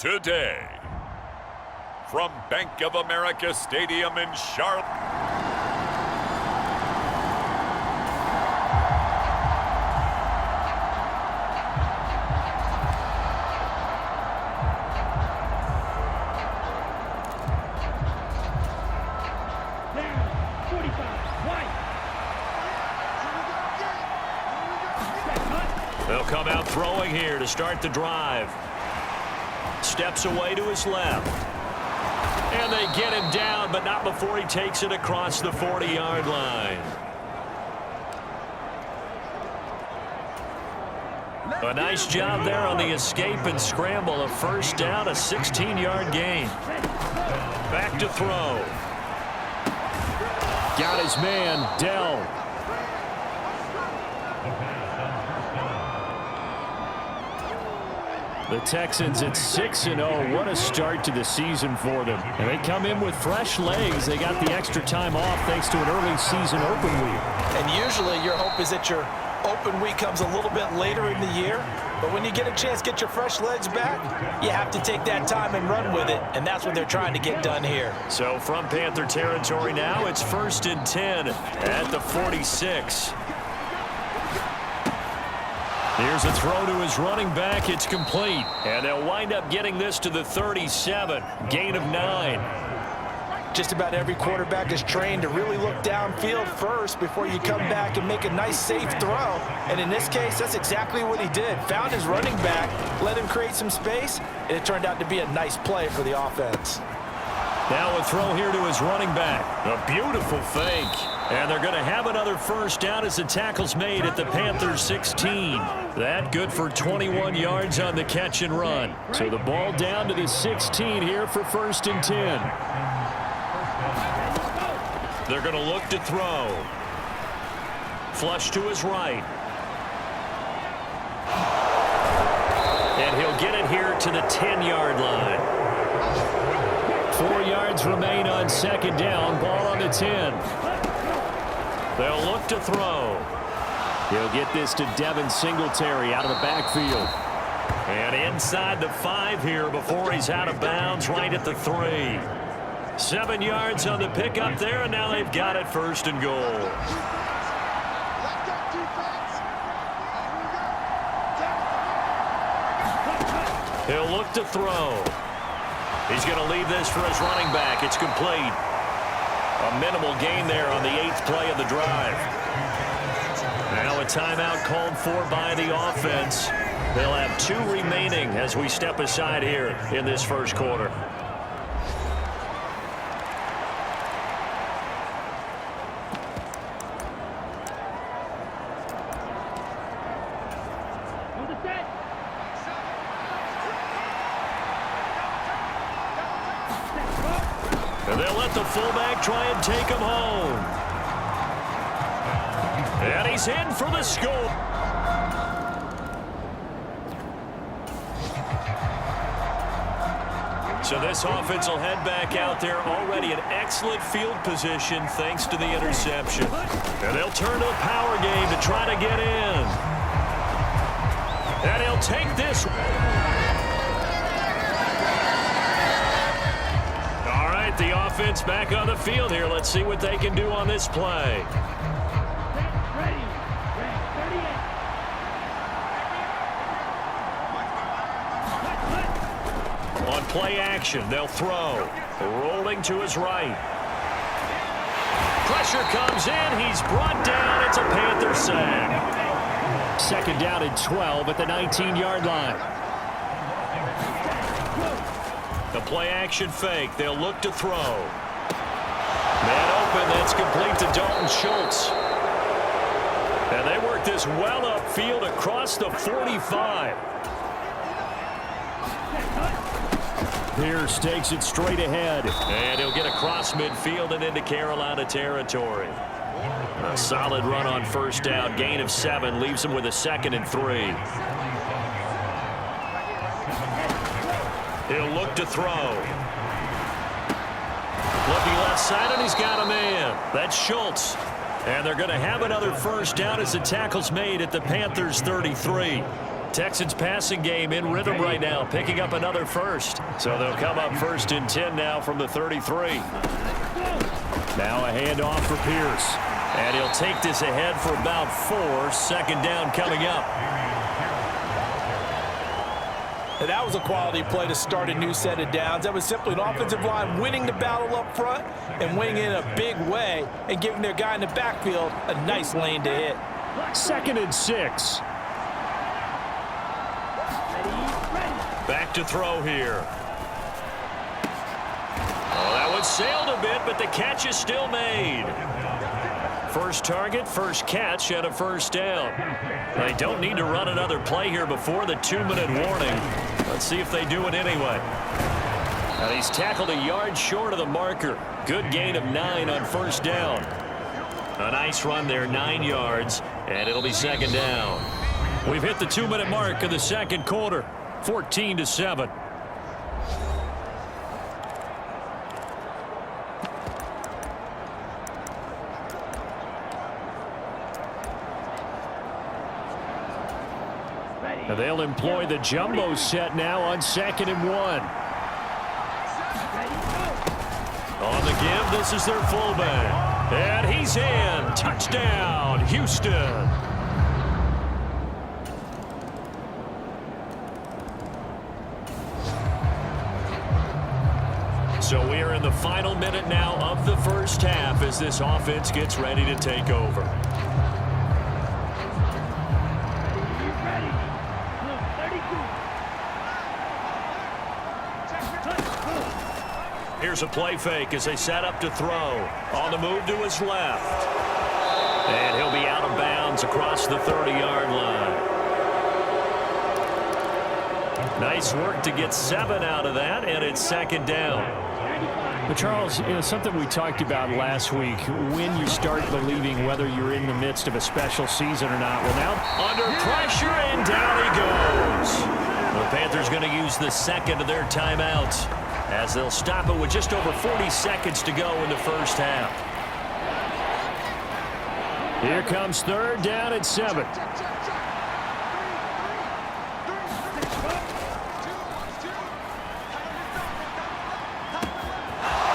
today. From Bank of America Stadium in Charlotte. They'll come out throwing here to start the drive. Steps away to his left. And they get him down, but not before he takes it across the 40-yard line. A nice job there on the escape and scramble. A first down, a 16-yard gain. Back to throw. Got his man, Dell. The Texans at 6-0. What a start to the season for them. And they come in with fresh legs. They got the extra time off thanks to an early season open week. And usually your hope is that your open week comes a little bit later in the year. But when you get a chance to get your fresh legs back, you have to take that time and run with it. And that's what they're trying to get done here. So from Panther territory now, it's 1st and 10 at the 46. Here's a throw to his running back. It's complete. And they'll wind up getting this to the 37. Gain of 9. Just about every quarterback is trained to really look downfield first before you come back and make a nice, safe throw. And in this case, that's exactly what he did. Found his running back, let him create some space, and it turned out to be a nice play for the offense. Now a throw here to his running back. A beautiful fake. And they're going to have another first down as the tackle's made at the Panthers 16. That good for 21 yards on the catch and run. So the ball down to the 16 here for 1st and 10. They're going to look to throw. Flush to his right. And he'll get it here to the 10-yard line. 4 yards remain on 2nd down. Ball on the 10. They'll look to throw. He'll get this to Devin Singletary out of the backfield. And inside the 5 here before he's out of bounds right at the 3. 7 yards on the pickup there, and now they've got it 1st and goal. He'll look to throw. He's going to leave this for his running back. It's complete. A minimal gain there on the 8th play of the drive. Now a timeout called for by the offense. They'll have 2 remaining as we step aside here in this first quarter. And they'll let the fullback try and take him home. And he's in for the score. So this offense will head back out there already in excellent field position thanks to the interception. And they'll turn to the power game to try to get in. And he'll take this. The offense back on the field here. Let's see what they can do on this play. On play action, they'll throw. Rolling to his right. Pressure comes in. He's brought down. It's a Panther sack. 2nd down and 12 at the 19-yard line. The play-action fake. They'll look to throw. Man open. That's complete to Dalton Schultz. And they work this well upfield across the 45. Pierce takes it straight ahead. And he'll get across midfield and into Carolina territory. A solid run on 1st down. Gain of 7 leaves him with a 2nd and 3. He'll look to throw. Looking left side, and he's got a man. That's Schultz. And they're going to have another first down as the tackle's made at the Panthers 33. Texans passing game in rhythm right now, picking up another first. So they'll come up 1st and 10 now from the 33. Now a handoff for Pierce. And he'll take this ahead for about 4. 2nd down coming up. And that was a quality play to start a new set of downs. That was simply an offensive line winning the battle up front and winning in a big way and giving their guy in the backfield a nice lane to hit. 2nd and 6. Back to throw here. Oh, that one sailed a bit, but the catch is still made. First target, first catch, and a 1st down. They don't need to run another play here before the 2-minute warning. Let's see if they do it anyway. And he's tackled a yard short of the marker. Good gain of 9 on 1st down. A nice run there, 9 yards, and it'll be 2nd down. We've hit the 2-minute mark of the 2nd quarter, 14-7. And they'll employ the jumbo set now on 2nd and 1. On the give, this is their fullback. And he's in. Touchdown, Houston. So we are in the final minute now of the 1st half as this offense gets ready to take over. Here's a play fake as they set up to throw. On the move to his left. And he'll be out of bounds across the 30-yard line. Nice work to get 7 out of that, and it's 2nd down. But Charles, something we talked about last week, when you start believing whether you're in the midst of a special season or not. Well, now under pressure, and down he goes. The Panthers going to use the 2nd of their timeouts as they'll stop it with just over 40 seconds to go in the 1st half. Here comes 3rd down and 7.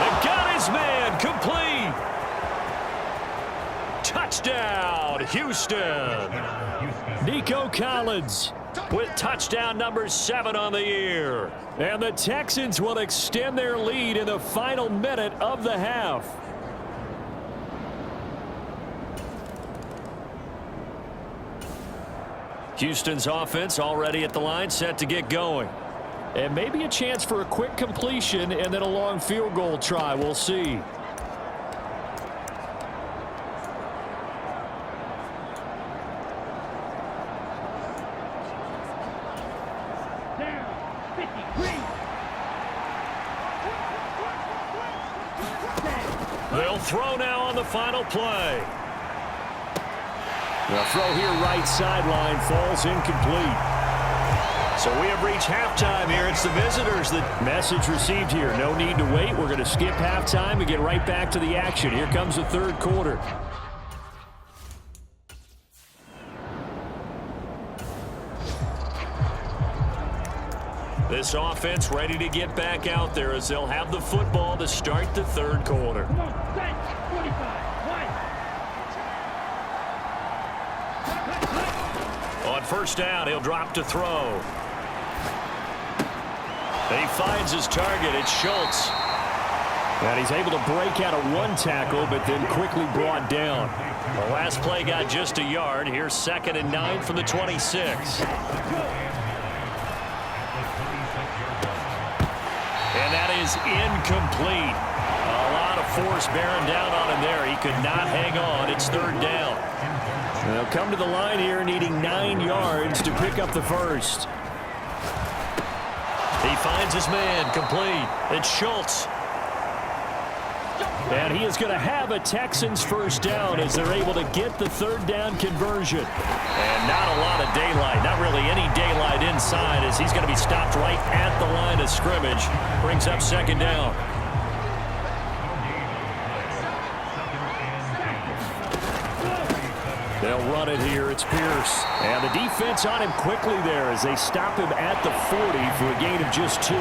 And got his man complete. Touchdown, Houston. Nico Collins with touchdown number 7 on the year. And the Texans will extend their lead in the final minute of the half. Houston's offense already at the line, set to get going. And maybe a chance for a quick completion and then a long field goal try. We'll see. They'll throw now on the final play. The throw here right sideline falls incomplete. So we have reached halftime here. It's the visitors. The message received here. No need to wait. We're going to skip halftime and get right back to the action. Here comes the 3rd quarter. This offense ready to get back out there as they'll have the football to start the 3rd quarter. On 1st down, he'll drop to throw. He finds his target. It's Schultz. And he's able to break out of 1 tackle, but then quickly brought down. The last play got just a yard. Here's 2nd and 9 from the 26. And that is incomplete. A lot of force bearing down on him there. He could not hang on. It's 3rd down. They'll come to the line here needing 9 yards to pick up the 1st. He finds his man complete. It's Schultz. And he is going to have a Texans 1st down as they're able to get the 3rd down conversion. And not a lot of daylight. Not really any daylight inside as he's going to be stopped right at the line of scrimmage. Brings up 2nd down. They'll They'll run it here. It's Pierce. And the defense on him quickly there as they stop him at the 40 for a gain of just 2.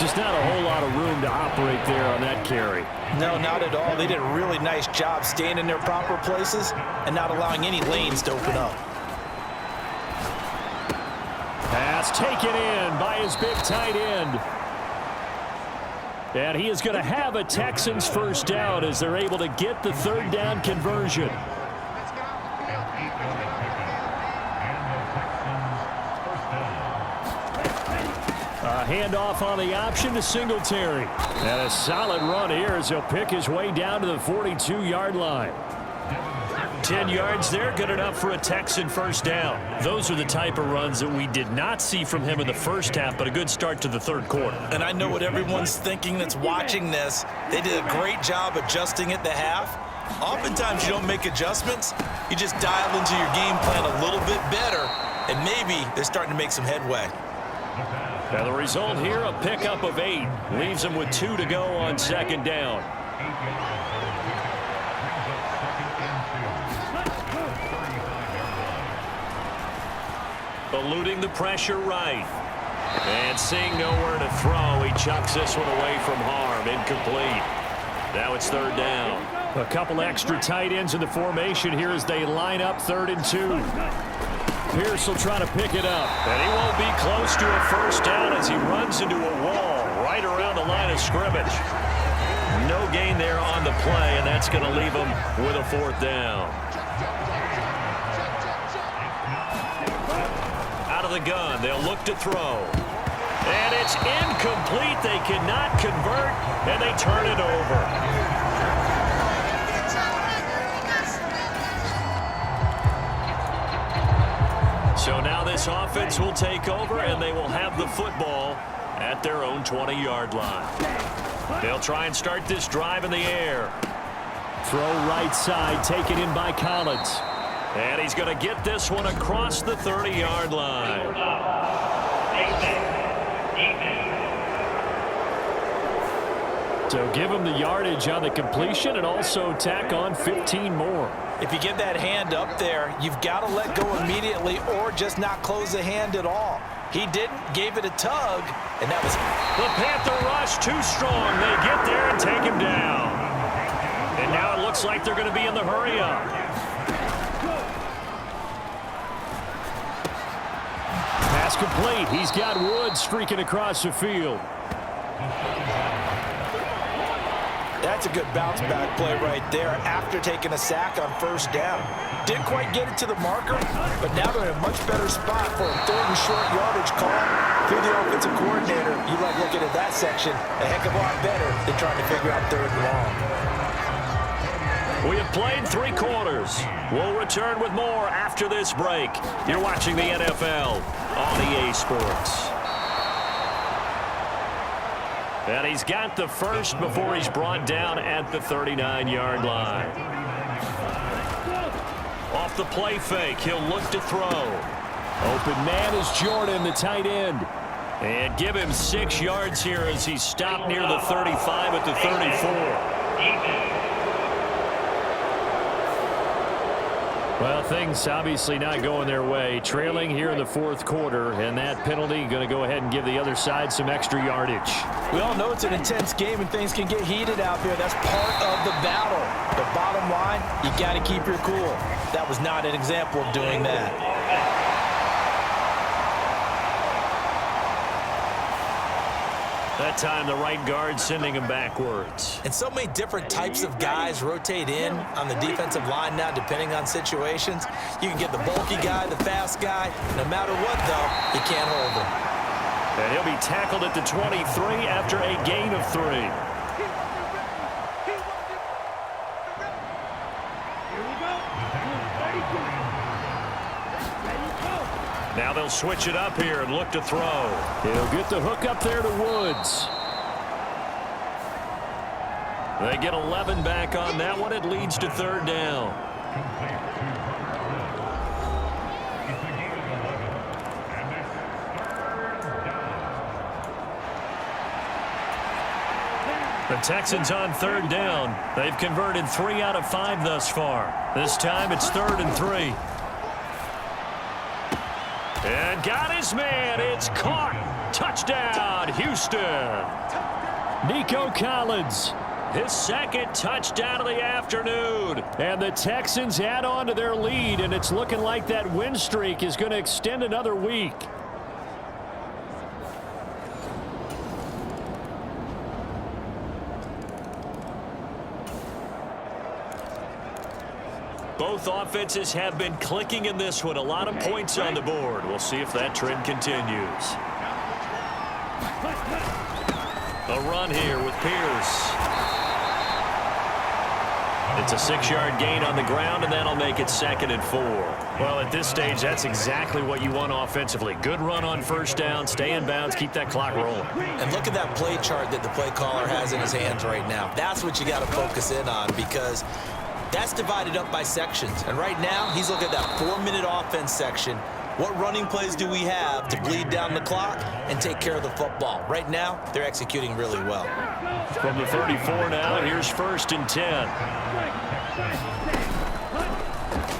Just not a whole lot of room to operate there on that carry. No, not at all. They did a really nice job staying in their proper places and not allowing any lanes to open up. Pass taken in by his big tight end. And he is going to have a Texans first down as they're able to get the third down conversion. A handoff on the option to Singletary. And a solid run here as he'll pick his way down to the 42-yard line. 10 yards there, good enough for a Texan first down. Those are the type of runs that we did not see from him in the first half, but a good start to the third quarter. And I know what everyone's thinking that's watching this. They did a great job adjusting at the half. Oftentimes you don't make adjustments. You just dial into your game plan a little bit better, and maybe they're starting to make some headway. Now the result here, a pickup of 8. Leaves them with 2 to go on second down. Eluding the pressure right. And seeing nowhere to throw, he chucks this one away from harm. Incomplete. Now it's third down. A couple extra tight ends in the formation here as they line up 3rd and 2. Pierce will try to pick it up. And he won't be close to a first down as he runs into a wall right around the line of scrimmage. No gain there on the play, and that's going to leave him with a 4th down. Out of the gun, they'll look to throw. And it's incomplete. They cannot convert, and they turn it over. So now this offense will take over, and they will have the football at their own 20-yard line. They'll try and start this drive in the air. Throw right side, taken in by Collins. And he's going to get this one across the 30-yard line. So give him the yardage on the completion and also tack on 15 more. If you get that hand up there, you've got to let go immediately or just not close the hand at all. He didn't, gave it a tug, and that was... The Panther rush too strong. They get there and take him down. And now it looks like they're going to be in the hurry-up. Pass complete. He's got Woods streaking across the field. That's a good bounce-back play right there after taking a sack on first down. Didn't quite get it to the marker, but now they're in a much better spot for a 3rd and short yardage call. Through the offensive coordinator, you like looking at that section a heck of a lot better than trying to figure out 3rd and long. We have played 3 quarters. We'll return with more after this break. You're watching the NFL on EA Sports. And he's got the first before he's brought down at the 39-yard line. Off the play fake, he'll look to throw. Open man is Jordan, the tight end. And give him 6 yards here as he's stopped near the 35 at the 34. Well, things obviously not going their way. Trailing here in the 4th quarter, and that penalty going to go ahead and give the other side some extra yardage. We all know it's an intense game and things can get heated out there. That's part of the battle. But bottom line, you got to keep your cool. That was not an example of doing that. That time, the right guard sending him backwards. And so many different types of guys rotate in on the defensive line now, depending on situations. You can get the bulky guy, the fast guy. No matter what, though, you can't hold him. And he'll be tackled at the 23 after a gain of 3. Now they'll switch it up here and look to throw. He'll get the hook up there to Woods. They get 11 back on that one. It leads to 3rd down. The Texans on third down. They've converted 3 out of 5 thus far. This time it's 3rd and 3. And got his man. It's caught. Touchdown, Houston. Nico Collins. His 2nd touchdown of the afternoon. And the Texans add on to their lead, and it's looking like that win streak is going to extend another week. Both offenses have been clicking in this one. A lot of points on the board. We'll see if that trend continues. A run here with Pierce. It's a 6-yard gain on the ground, and that'll make it 2nd and 4. Well, at this stage, that's exactly what you want offensively. Good run on first down, stay in bounds, keep that clock rolling. And look at that play chart that the play caller has in his hands right now. That's what you got to focus in on, because that's divided up by sections. And right now, he's looking at that 4-minute offense section. What running plays do we have to bleed down the clock and take care of the football? Right now, they're executing really well. From the 34 now, here's 1st and 10.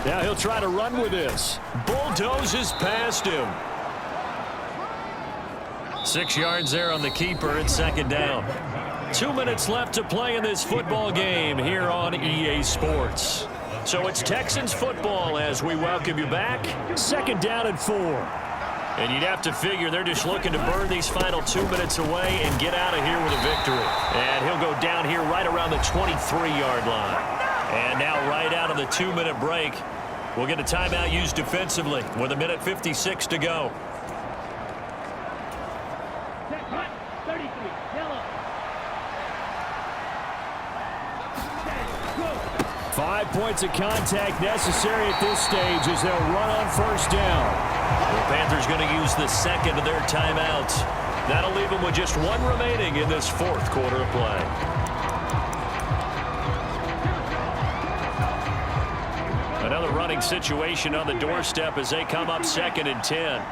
Now he'll try to run with this. Bulldozes past him. 6 yards there on the keeper. It's 2nd down. 2 minutes left to play in this football game here on EA Sports. So it's Texans football as we welcome you back. 2nd down and 4. And you'd have to figure they're just looking to burn these final 2 minutes away and get out of here with a victory. And he'll go down here right around the 23-yard line. And now right out of the 2-minute break, we'll get a timeout used defensively with 1:56 to go. 5 points of contact necessary at this stage as they'll run on first down. The Panthers going to use the 2nd of their timeouts. That'll leave them with just 1 remaining in this 4th quarter of play. Another running situation on the doorstep as they come up 2nd and 10.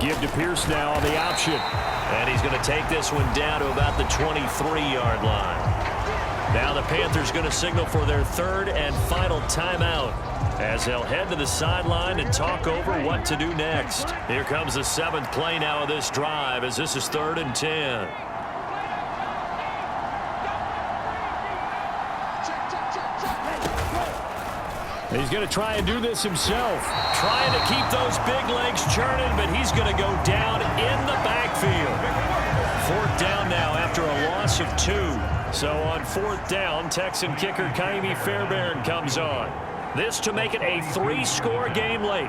Give to Pierce now on the option. And he's going to take this one down to about the 23-yard line. Now the Panthers going to signal for their 3rd and final timeout as they'll head to the sideline and talk over what to do next. Here comes the 7th play now of this drive as this is 3rd and 10. He's going to try and do this himself. Trying to keep those big legs churning, but he's going to go down in the backfield. 4th down now after a loss of 2. So on 4th down, Texan kicker Kaimi Fairbairn comes on. This to make it a 3-score game late.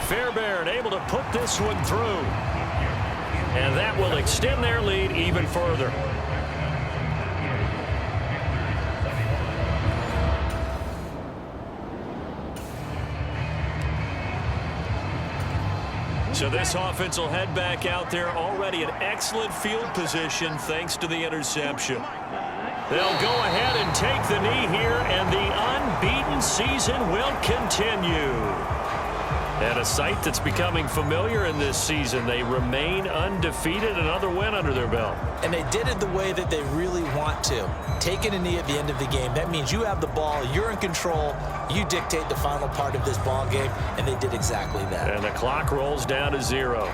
Fairbairn able to put this one through. And that will extend their lead even further. So this offense will head back out there already in excellent field position thanks to the interception. They'll go ahead and take the knee here, and the unbeaten season will continue. And a sight that's becoming familiar in this season. They remain undefeated, another win under their belt. And they did it the way that they really want to. Taking a knee at the end of the game, that means you have the ball, you're in control, you dictate the final part of this ball game, and they did exactly that. And the clock rolls down to 0.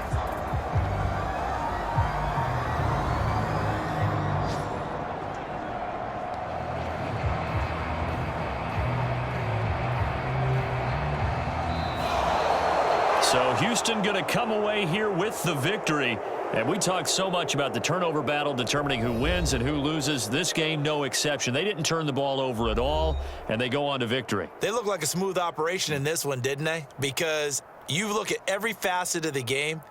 So Houston going to come away here with the victory. And we talked so much about the turnover battle determining who wins and who loses. This game, no exception. They didn't turn the ball over at all, and they go on to victory. They look like a smooth operation in this one, didn't they? Because you look at every facet of the game,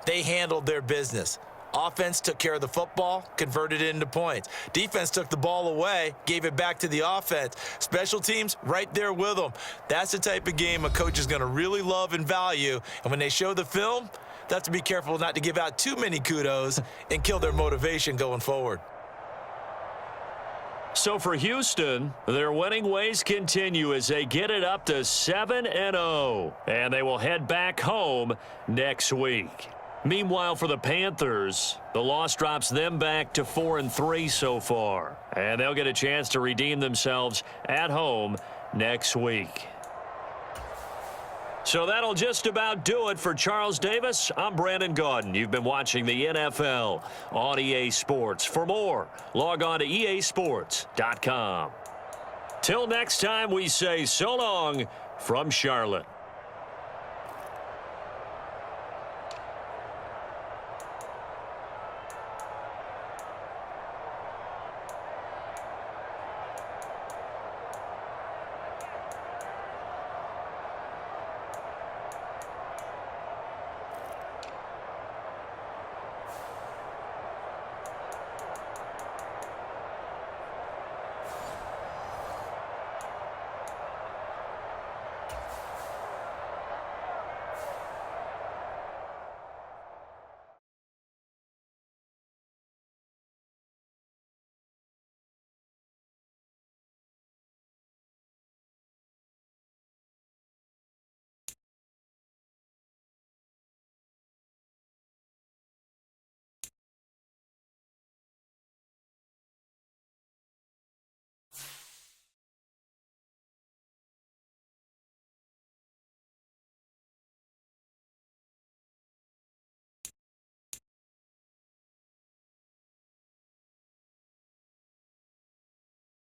they handled their business. Offense took care of the football, converted it into points. Defense took the ball away, gave it back to the offense. Special teams, right there with them. That's the type of game a coach is going to really love and value. And when they show the film, They'll have to be careful not to give out too many kudos and kill their motivation going forward. So for Houston, their winning ways continue as they get it up to 7-0, and they will head back home next week. Meanwhile, for the Panthers, the loss drops them back to 4-3 so far, and they'll get a chance to redeem themselves at home next week. So that'll just about do it for Charles Davis. I'm Brandon Gaudin. You've been watching the NFL on EA Sports. For more, log on to easports.com. Till next time, we say so long from Charlotte.